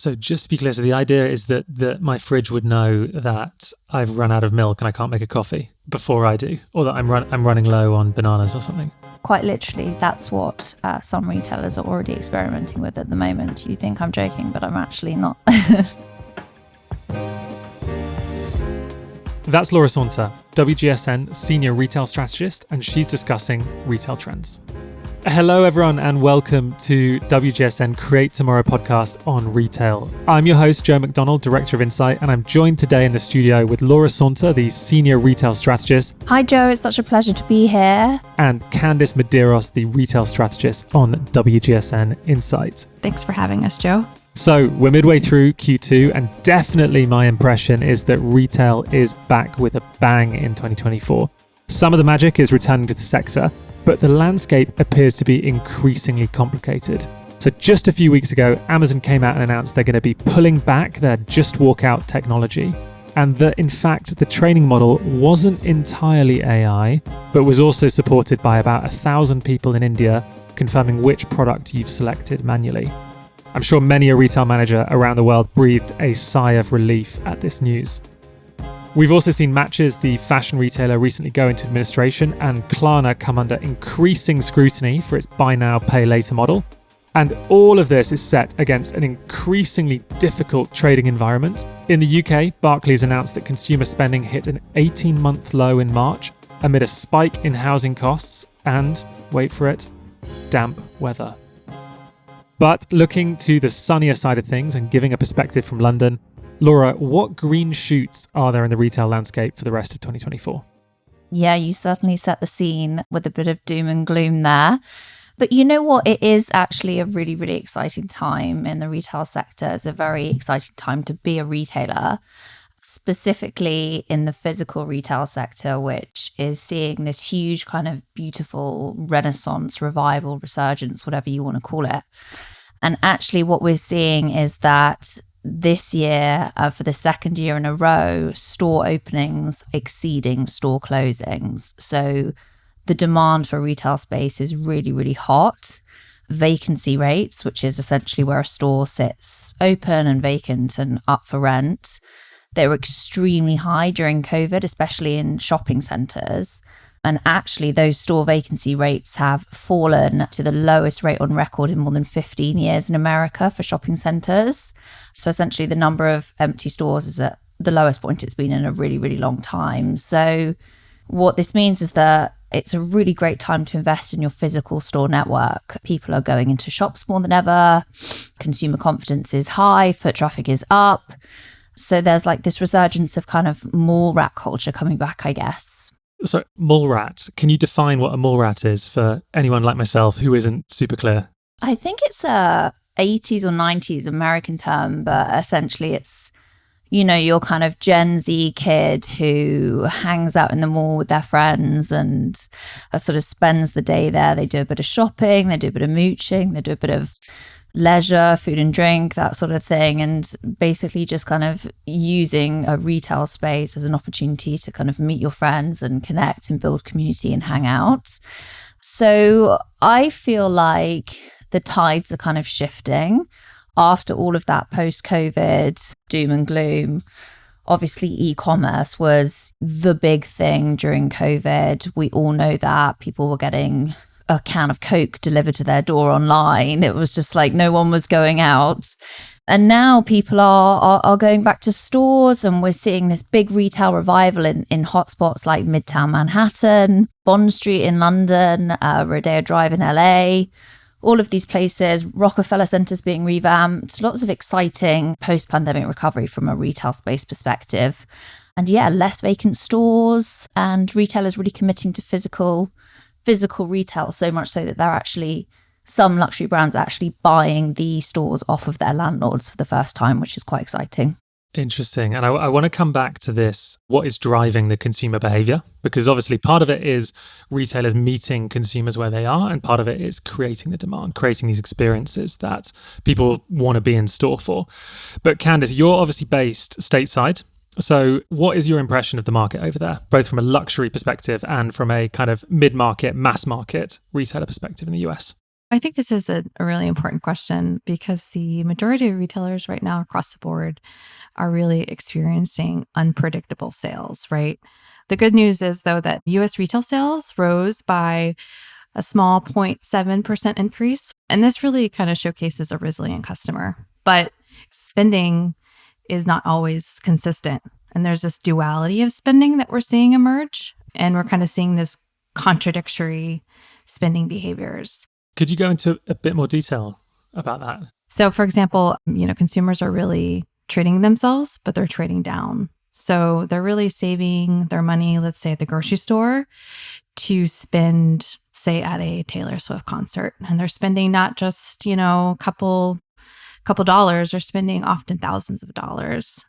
So just to be clear, so the idea is that my fridge would know that I've run out of milk and I can't make a coffee before I do, or that I'm running low on bananas or something. Quite literally, that's what some retailers are already experimenting with at the moment. You think I'm joking, but I'm actually not. That's Laura Saunter, WGSN Senior Retail Strategist, and she's discussing retail trends. Hello, everyone, and welcome to WGSN Create Tomorrow podcast on retail. I'm your host, Joe McDonnell, Director of Insight, and I'm joined today in the studio with Laura Saunter, the Senior Retail Strategist. Hi, Joe. It's such a pleasure to be here. And Candice Medeiros, the Retail Strategist on WGSN Insight. Thanks for having us, Joe. So we're midway through Q2, and definitely my impression is that retail is back with a bang in 2024. Some of the magic is returning to the sector, but the landscape appears to be increasingly complicated. So just a few weeks ago, Amazon came out and announced they're going to be pulling back their Just Walk Out technology, and that in fact the training model wasn't entirely AI, but was also supported by about 1,000 people in India confirming which product you've selected manually. I'm sure many a retail manager around the world breathed a sigh of relief at this news. We've also seen Matches, the fashion retailer, recently go into administration, and Klarna come under increasing scrutiny for its buy now, pay later model. And all of this is set against an increasingly difficult trading environment. In the UK, Barclays announced that consumer spending hit an 18-month low in March amid a spike in housing costs and, wait for it, damp weather. But looking to the sunnier side of things and giving a perspective from London, Laura, what green shoots are there in the retail landscape for the rest of 2024? Yeah, you certainly set the scene with a bit of doom and gloom there. But you know what? It is actually a really, really exciting time in the retail sector. It's a very exciting time to be a retailer, specifically in the physical retail sector, which is seeing this huge kind of beautiful renaissance, revival, resurgence, whatever you want to call it. And actually what we're seeing is that this year, for the second year in a row, store openings exceeding store closings. So the demand for retail space is really, really hot. Vacancy rates, which is essentially where a store sits open and vacant and up for rent, they were extremely high during COVID, especially in shopping centres. And actually, those store vacancy rates have fallen to the lowest rate on record in more than 15 years in America for shopping centres. So essentially, the number of empty stores is at the lowest point it's been in a really, really long time. So what this means is that it's a really great time to invest in your physical store network. People are going into shops more than ever. Consumer confidence is high. Foot traffic is up. So there's like this resurgence of kind of mall rat culture coming back, I guess. So mall rat, can you define what a mall rat is for anyone like myself who isn't super clear? I think it's a 80s or 90s American term, but essentially it's, you know, your kind of Gen Z kid who hangs out in the mall with their friends and sort of spends the day there. They do a bit of shopping, they do a bit of mooching, they do a bit of leisure, food and drink, that sort of thing, and basically just kind of using a retail space as an opportunity to kind of meet your friends and connect and build community and hang out. So I feel like the tides are kind of shifting after all of that post-COVID doom and gloom. Obviously, e-commerce was the big thing during COVID. We all know that people were getting a can of Coke delivered to their door online. It was just like no one was going out. And now people are going back to stores, and we're seeing this big retail revival in hotspots like Midtown Manhattan, Bond Street in London, Rodeo Drive in LA. All of these places, Rockefeller Center's being revamped, lots of exciting post-pandemic recovery from a retail space perspective. And yeah, less vacant stores, and retailers really committing to physical retail, so much so that they're actually, some luxury brands are actually buying the stores off of their landlords for the first time, which is quite exciting. Interesting. And I want to come back to this, what is driving the consumer behavior? Because obviously part of it is retailers meeting consumers where they are, and part of it is creating the demand, creating these experiences that people want to be in store for. But Candice, you're obviously based stateside. So what is your impression of the market over there, both from a luxury perspective and from a kind of mid-market, mass market retailer perspective in the US? I think this is a really important question because the majority of retailers right now across the board are really experiencing unpredictable sales, right? The good news is, though, that US retail sales rose by a small 0.7% increase. And this really kind of showcases a resilient customer. But spending is not always consistent. And there's this duality of spending that we're seeing emerge. And we're kind of seeing this contradictory spending behaviors. Could you go into a bit more detail about that? So, for example, consumers are really treating themselves, but they're trading down. So they're really saving their money, let's say at the grocery store, to spend, say, at a Taylor Swift concert. And they're spending not just, a couple dollars, they're spending often thousands of dollars.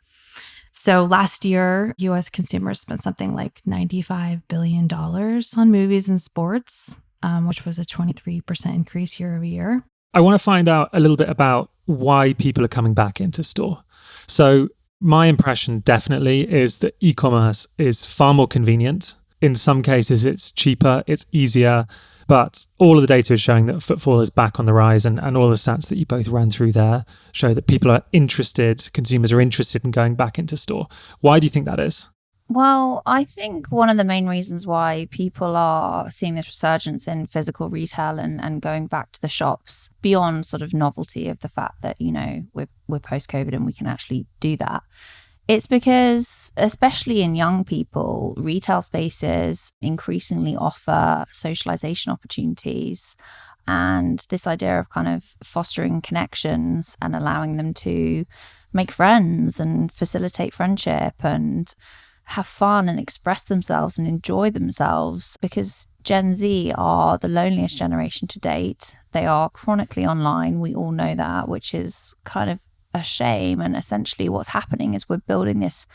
So last year, US consumers spent something like $95 billion on movies and sports, which was a 23% increase year over year. I want to find out a little bit about why people are coming back into store. So my impression definitely is that e-commerce is far more convenient. In some cases, it's cheaper, it's easier, but all of the data is showing that footfall is back on the rise, and all the stats that you both ran through there show that people are interested, consumers are interested in going back into store. Why do you think that is? Well, I think one of the main reasons why people are seeing this resurgence in physical retail and going back to the shops, beyond sort of novelty of the fact that, we're post-COVID and we can actually do that, it's because, especially in young people, retail spaces increasingly offer socialization opportunities, and this idea of kind of fostering connections and allowing them to make friends and facilitate friendship and have fun and express themselves and enjoy themselves, because Gen Z are the loneliest generation to date. They are chronically online. We all know that, which is kind of a shame. And essentially what's happening is we're building this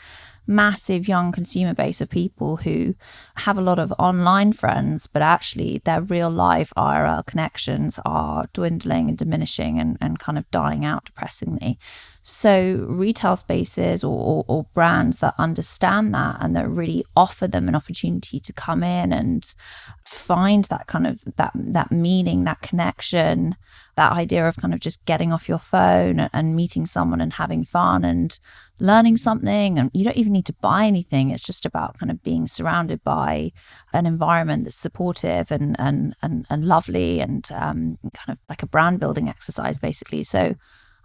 massive young consumer base of people who have a lot of online friends, but actually their real life IRL connections are dwindling and diminishing and kind of dying out depressingly. So retail spaces or brands that understand that and that really offer them an opportunity to come in and find that kind of that meaning, that connection, that idea of kind of just getting off your phone and meeting someone and having fun and learning something. And you don't even need to buy anything. It's just about kind of being surrounded by an environment that's supportive and lovely and kind of like a brand building exercise, basically. So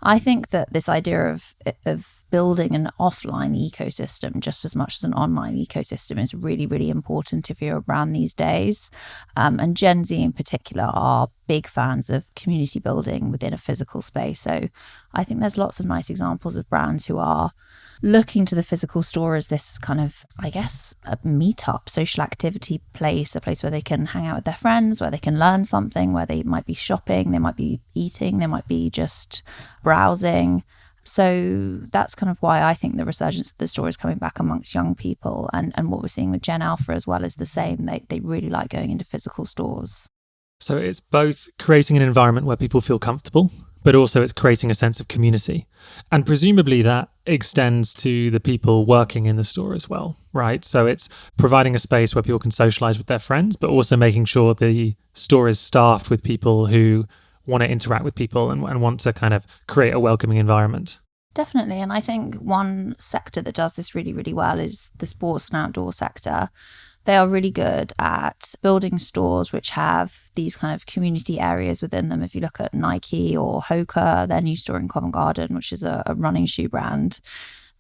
I think that this idea of building an offline ecosystem just as much as an online ecosystem is really, really important if you're a brand these days. And Gen Z in particular are big fans of community building within a physical space. So I think there's lots of nice examples of brands who are looking to the physical store as this kind of, I guess, a meetup, social activity place, a place where they can hang out with their friends, where they can learn something, where they might be shopping, they might be eating, they might be just browsing. So that's kind of why I think the resurgence of the store is coming back amongst young people. And what we're seeing with Gen Alpha as well is the same. They really like going into physical stores. So it's both creating an environment where people feel comfortable, but also it's creating a sense of community. And presumably that extends to the people working in the store as well, right? So it's providing a space where people can socialize with their friends, but also making sure the store is staffed with people who want to interact with people and want to kind of create a welcoming environment. Definitely. And I think one sector that does this really, really well is the sports and outdoor sector. They are really good at building stores which have these kind of community areas within them. If you look at Nike or Hoka, their new store in Covent Garden, which is a running shoe brand,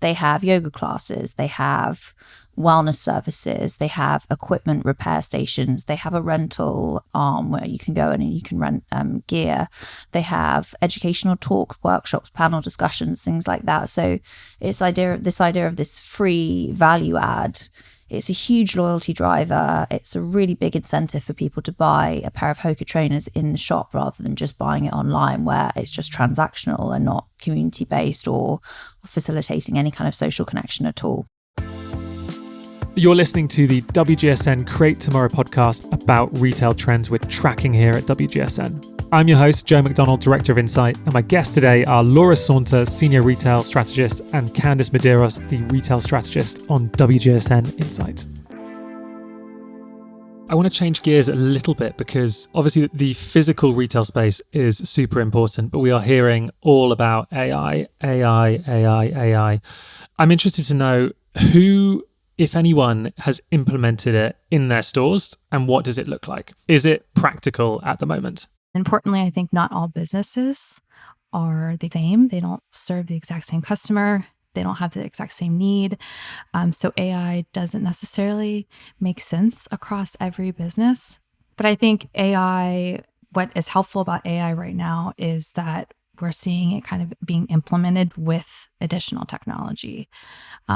they have yoga classes, they have wellness services, they have equipment repair stations, they have a rental arm where you can go in and you can rent gear. They have educational talk workshops, panel discussions, things like that. So it's this idea of this free value add. It's a huge loyalty driver. It's a really big incentive for people to buy a pair of Hoka trainers in the shop rather than just buying it online, where it's just transactional and not community-based or facilitating any kind of social connection at all. You're listening to the WGSN Create Tomorrow podcast about retail trends we're tracking here at WGSN. I'm your host, Joe McDonnell, Director of Insight, and my guests today are Laura Saunter, Senior Retail Strategist, and Candice Medeiros, the Retail Strategist on WGSN Insight. I want to change gears a little bit because obviously the physical retail space is super important, but we are hearing all about AI. I'm interested to know who, if anyone, has implemented it in their stores and what does it look like? Is it practical at the moment? Importantly, I think not all businesses are the same. They don't serve the exact same customer. They don't have the exact same need. So AI doesn't necessarily make sense across every business. But I think AI, what is helpful about AI right now is that we're seeing it kind of being implemented with additional technology,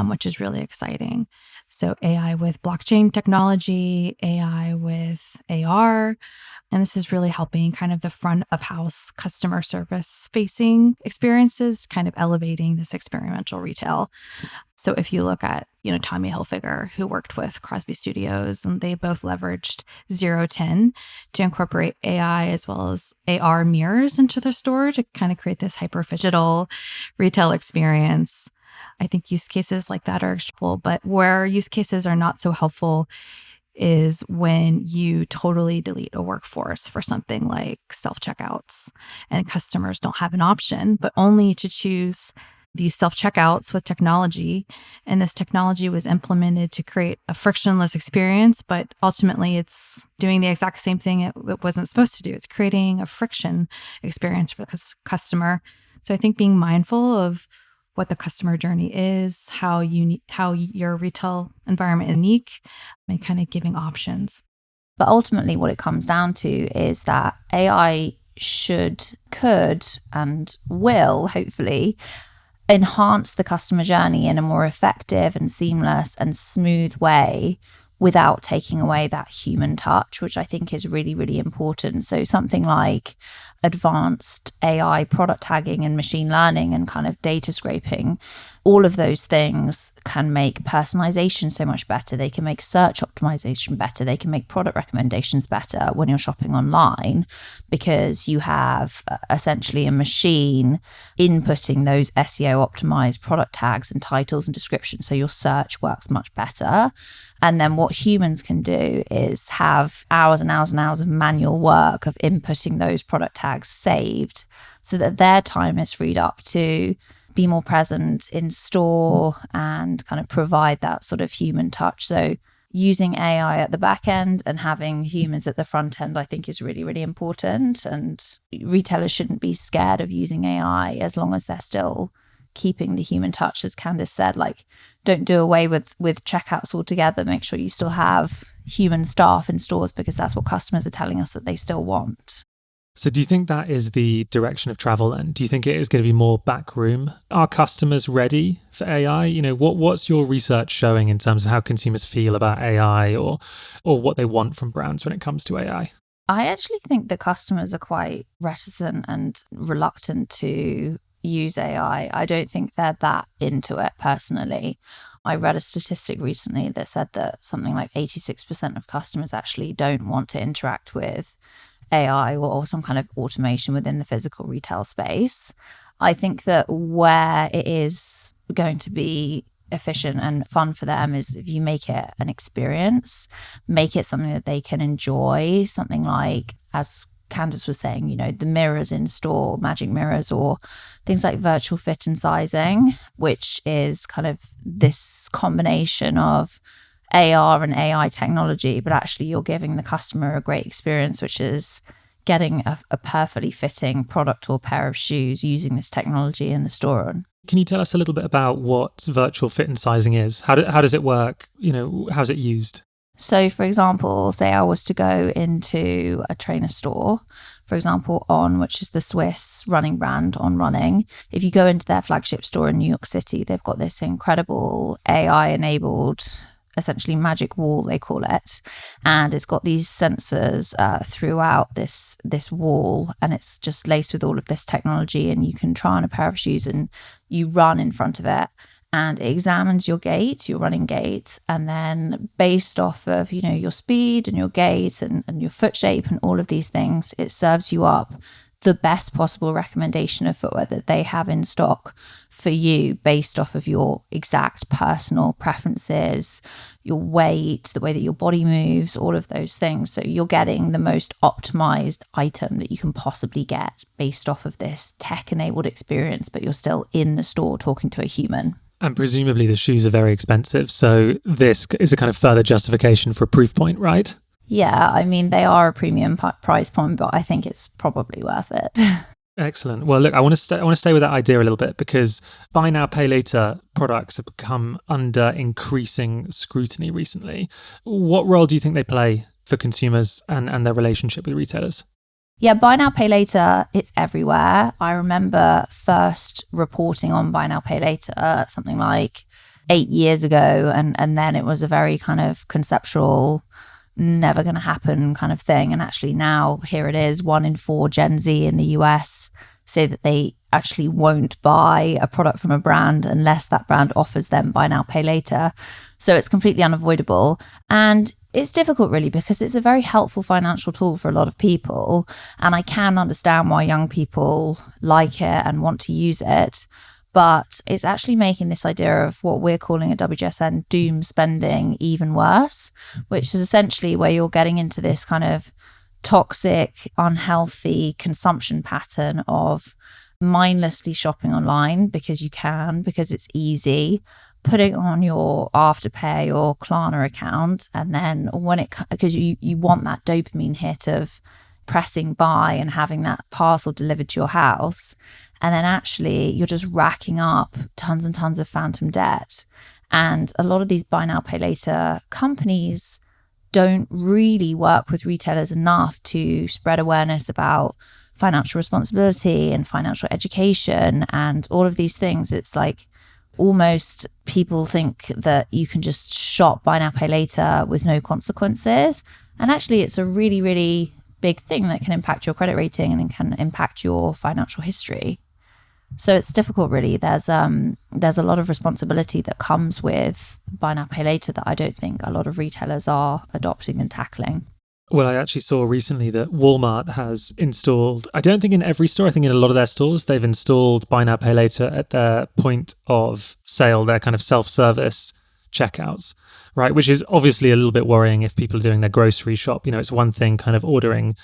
which is really exciting. So AI with blockchain technology, AI with AR, and this is really helping kind of the front of house customer service facing experiences, kind of elevating this experiential retail. So if you look at, Tommy Hilfiger, who worked with Crosby Studios, and they both leveraged 010 to incorporate AI as well as AR mirrors into their store to kind of create this hyper digital retail experience. I think use cases like that are helpful, but where use cases are not so helpful is when you totally delete a workforce for something like self-checkouts and customers don't have an option, but only to choose these self-checkouts with technology. And this technology was implemented to create a frictionless experience, but ultimately it's doing the exact same thing it wasn't supposed to do. It's creating a friction experience for the customer. So I think being mindful of what the customer journey is, how your retail environment is unique, and kind of giving options. But ultimately what it comes down to is that AI could, and will hopefully enhance the customer journey in a more effective and seamless and smooth way without taking away that human touch, which I think is really, really important. So something like advanced AI product tagging and machine learning and kind of data scraping, all of those things can make personalization so much better. They can make search optimization better. They can make product recommendations better when you're shopping online, because you have essentially a machine inputting those SEO optimized product tags and titles and descriptions. So your search works much better. And then what humans can do is have hours and hours and hours of manual work of inputting those product tags saved so that their time is freed up to be more present in store and kind of provide that sort of human touch. So using AI at the back end and having humans at the front end, I think is really, really important. And retailers shouldn't be scared of using AI as long as they're still keeping the human touch, as Candice said. Like, don't do away with checkouts altogether. Make sure you still have human staff in stores, because that's what customers are telling us that they still want. So do you think that is the direction of travel then? Do you think it is going to be more backroom? Are customers ready for AI? What's your research showing in terms of how consumers feel about AI or what they want from brands when it comes to AI? I actually think that customers are quite reticent and reluctant to use AI. I don't think they're that into it personally. I read a statistic recently that said that something like 86% of customers actually don't want to interact with AI or some kind of automation within the physical retail space. I think that where it is going to be efficient and fun for them is if you make it an experience, make it something that they can enjoy, something like, as Candice was saying, the mirrors in store, magic mirrors, or things like virtual fit and sizing, which is kind of this combination of AR and AI technology, but actually you're giving the customer a great experience, which is getting a perfectly fitting product or pair of shoes using this technology in the store. Can you tell us a little bit about what virtual fit and sizing is? How does it work? How's it used? So, for example, say I was to go into a trainer store, for example, On, which is the Swiss running brand, On Running. If you go into their flagship store in New York City, they've got this incredible AI-enabled, essentially magic wall, they call it. And it's got these sensors throughout this wall, and it's just laced with all of this technology. And you can try on a pair of shoes and you run in front of it. And it examines your gait, your running gait, and then based off of, your speed and your gait and your foot shape and all of these things, it serves you up the best possible recommendation of footwear that they have in stock for you based off of your exact personal preferences, your weight, the way that your body moves, all of those things. So you're getting the most optimized item that you can possibly get based off of this tech-enabled experience, but you're still in the store talking to a human. And presumably the shoes are very expensive. So this is a kind of further justification for a proof point, right? Yeah, I mean, they are a premium price point, but I think it's probably worth it. Excellent. Well, look, I want to stay with that idea a little bit, because buy now, pay later products have become under increasing scrutiny recently. What role do you think they play for consumers and their relationship with retailers? Yeah, buy now, pay later, it's everywhere. I remember first reporting on buy now, pay later something like 8 years ago, and then it was a very kind of conceptual, never going to happen kind of thing. And actually now here it is, 1 in 4 Gen Z in the US say that they actually won't buy a product from a brand unless that brand offers them buy now, pay later. So it's completely unavoidable. And it's difficult really because it's a very helpful financial tool for a lot of people. And I can understand why young people like it and want to use it. But it's actually making this idea of what we're calling at WGSN doom spending even worse, which is essentially where you're getting into this kind of toxic, unhealthy consumption pattern of mindlessly shopping online because you can, because it's easy, putting on your Afterpay or Klarna account. And then because you want that dopamine hit of pressing buy and having that parcel delivered to your house. And then actually you're just racking up tons and tons of phantom debt. And a lot of these buy now, pay later companies don't really work with retailers enough to spread awareness about financial responsibility and financial education and all of these things. It's like almost people think that you can just shop buy now, pay later with no consequences. And actually it's a really, really big thing that can impact your credit rating and can impact your financial history. So it's difficult really. There's a lot of responsibility that comes with buy now, pay later that I don't think a lot of retailers are adopting and tackling. Well, I actually saw recently that Walmart has installed, I don't think in every store, I think in a lot of their stores, they've installed buy now, pay later at their point of sale, their kind of self-service checkouts, right? Which is obviously a little bit worrying if people are doing their grocery shop. You know, it's one thing kind of ordering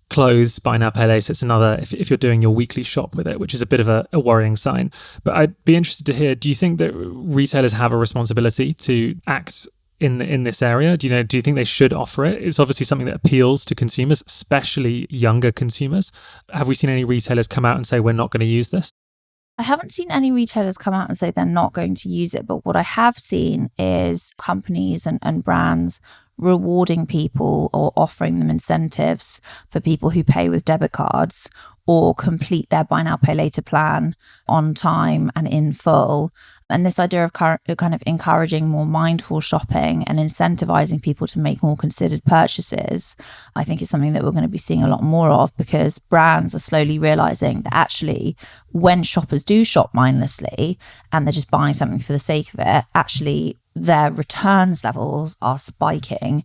clothes, buy now, pay later. It's another if you're doing your weekly shop with it, which is a bit of a worrying sign. But I'd be interested to hear, do you think that retailers have a responsibility to act in this area? Do you think they should offer it? It's obviously something that appeals to consumers, especially younger consumers. Have we seen any retailers come out and say, we're not going to use this? I haven't seen any retailers come out and say they're not going to use it. But what I have seen is companies and brands rewarding people or offering them incentives for people who pay with debit cards or complete their buy now, pay later plan on time and in full. And this idea of kind of encouraging more mindful shopping and incentivizing people to make more considered purchases, I think is something that we're going to be seeing a lot more of, because brands are slowly realizing that actually when shoppers do shop mindlessly and they're just buying something for the sake of it, actually their returns levels are spiking.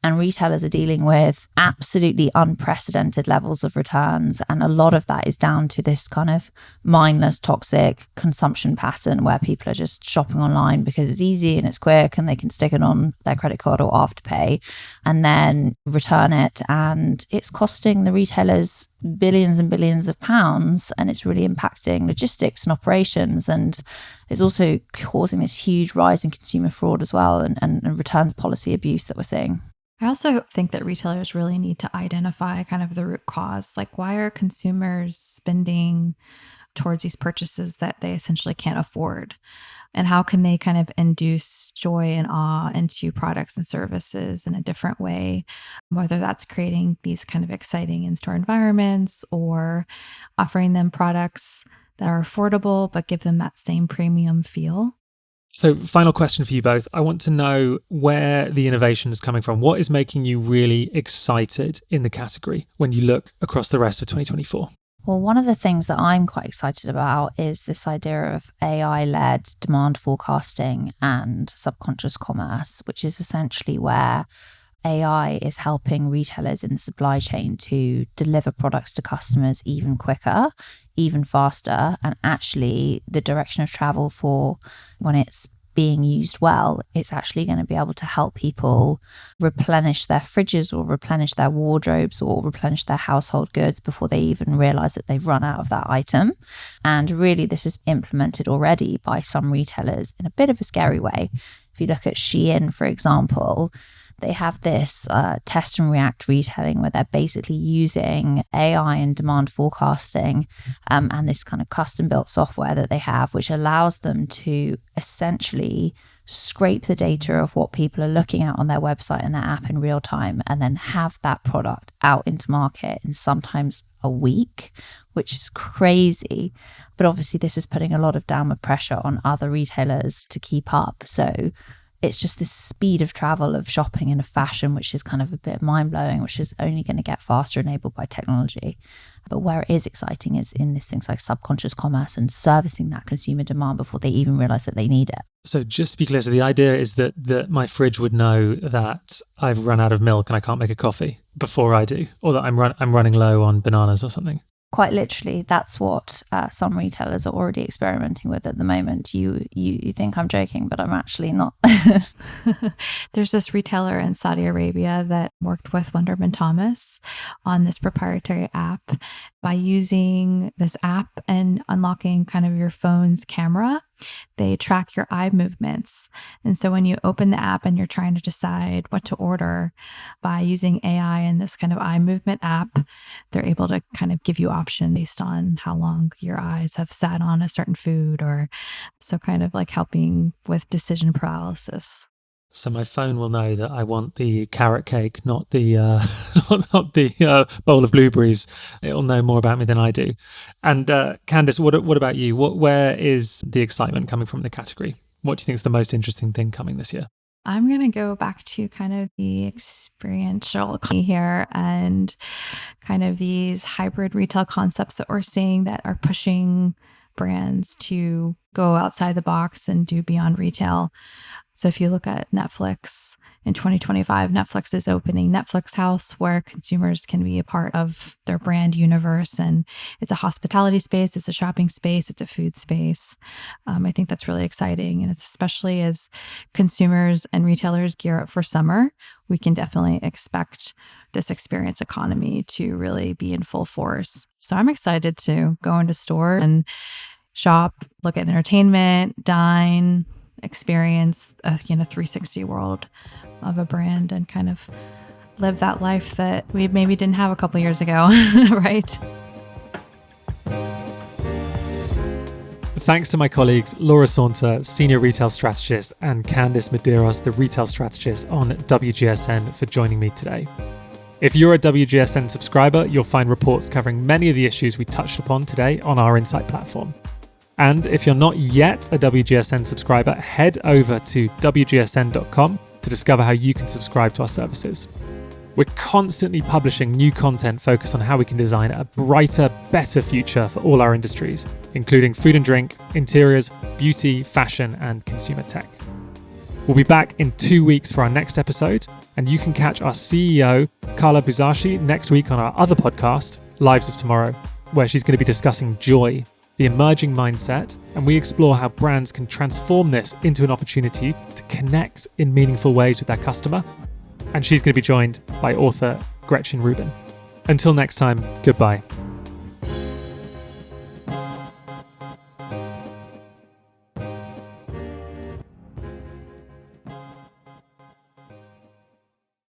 And retailers are dealing with absolutely unprecedented levels of returns. And a lot of that is down to this kind of mindless, toxic consumption pattern where people are just shopping online because it's easy and it's quick and they can stick it on their credit card or Afterpay and then return it. And it's costing the retailers billions and billions of pounds. And it's really impacting logistics and operations. And it's also causing this huge rise in consumer fraud as well and returns policy abuse that we're seeing. I also think that retailers really need to identify kind of the root cause. Like, why are consumers spending towards these purchases that they essentially can't afford? And how can they kind of induce joy and awe into products and services in a different way, whether that's creating these kind of exciting in-store environments or offering them products that are affordable but give them that same premium feel. So final question for you both. I want to know where the innovation is coming from. What is making you really excited in the category when you look across the rest of 2024? Well, one of the things that I'm quite excited about is this idea of AI-led demand forecasting and subconscious commerce, which is essentially where AI is helping retailers in the supply chain to deliver products to customers even quicker, even faster. And actually, the direction of travel for when it's being used well, it's actually going to be able to help people replenish their fridges or replenish their wardrobes or replenish their household goods before they even realize that they've run out of that item. And really, this is implemented already by some retailers in a bit of a scary way. If you look at Shein, for example, they have this test and react retailing where they're basically using AI and demand forecasting and this kind of custom built software that they have, which allows them to essentially scrape the data of what people are looking at on their website and their app in real time, and then have that product out into market in sometimes a week, which is crazy. But obviously this is putting a lot of downward pressure on other retailers to keep up. So it's just this speed of travel of shopping and of fashion, which is kind of a bit mind-blowing, which is only going to get faster enabled by technology. But where it is exciting is in these things like subconscious commerce and servicing that consumer demand before they even realize that they need it. So just to be clear, so the idea is that my fridge would know that I've run out of milk and I can't make a coffee before I do, or that I'm running low on bananas or something. Quite literally, that's what some retailers are already experimenting with at the moment. You think I'm joking, but I'm actually not. There's this retailer in Saudi Arabia that worked with Wunderman Thomas on this proprietary app. By using this app and unlocking kind of your phone's camera, they track your eye movements. And so when you open the app and you're trying to decide what to order, by using AI and this kind of eye movement app, they're able to kind of give you option based on how long your eyes have sat on a certain food, or so kind of like helping with decision paralysis. So my phone will know that I want the carrot cake, not the not the bowl of blueberries. It'll know more about me than I do. And Candice, what about you? Where is the excitement coming from in the category? What do you think is the most interesting thing coming this year? I'm going to go back to kind of the experiential economy here and kind of these hybrid retail concepts that we're seeing that are pushing brands to go outside the box and do beyond retail. So if you look at Netflix in 2025, Netflix is opening Netflix House, where consumers can be a part of their brand universe. And it's a hospitality space, it's a shopping space, it's a food space. I think that's really exciting. And it's especially as consumers and retailers gear up for summer, we can definitely expect this experience economy to really be in full force. So I'm excited to go into store and shop, look at entertainment, dine, experience a 360 world of a brand, and kind of live that life that we maybe didn't have a couple years ago, right? Thanks to my colleagues Laura Saunter, Senior Retail Strategist, and Candice Medeiros, the Retail Strategist on WGSN, for joining me today. If you're a WGSN subscriber, you'll find reports covering many of the issues we touched upon today on our Insight platform. And if you're not yet a WGSN subscriber, head over to WGSN.com to discover how you can subscribe to our services. We're constantly publishing new content focused on how we can design a brighter, better future for all our industries, including food and drink, interiors, beauty, fashion, and consumer tech. We'll be back in 2 weeks for our next episode, and you can catch our CEO, Carla Buzasi, next week on our other podcast, Lives of Tomorrow, where she's going to be discussing joy, the emerging mindset, and we explore how brands can transform this into an opportunity to connect in meaningful ways with their customer. And she's going to be joined by author Gretchen Rubin. Until next time, goodbye.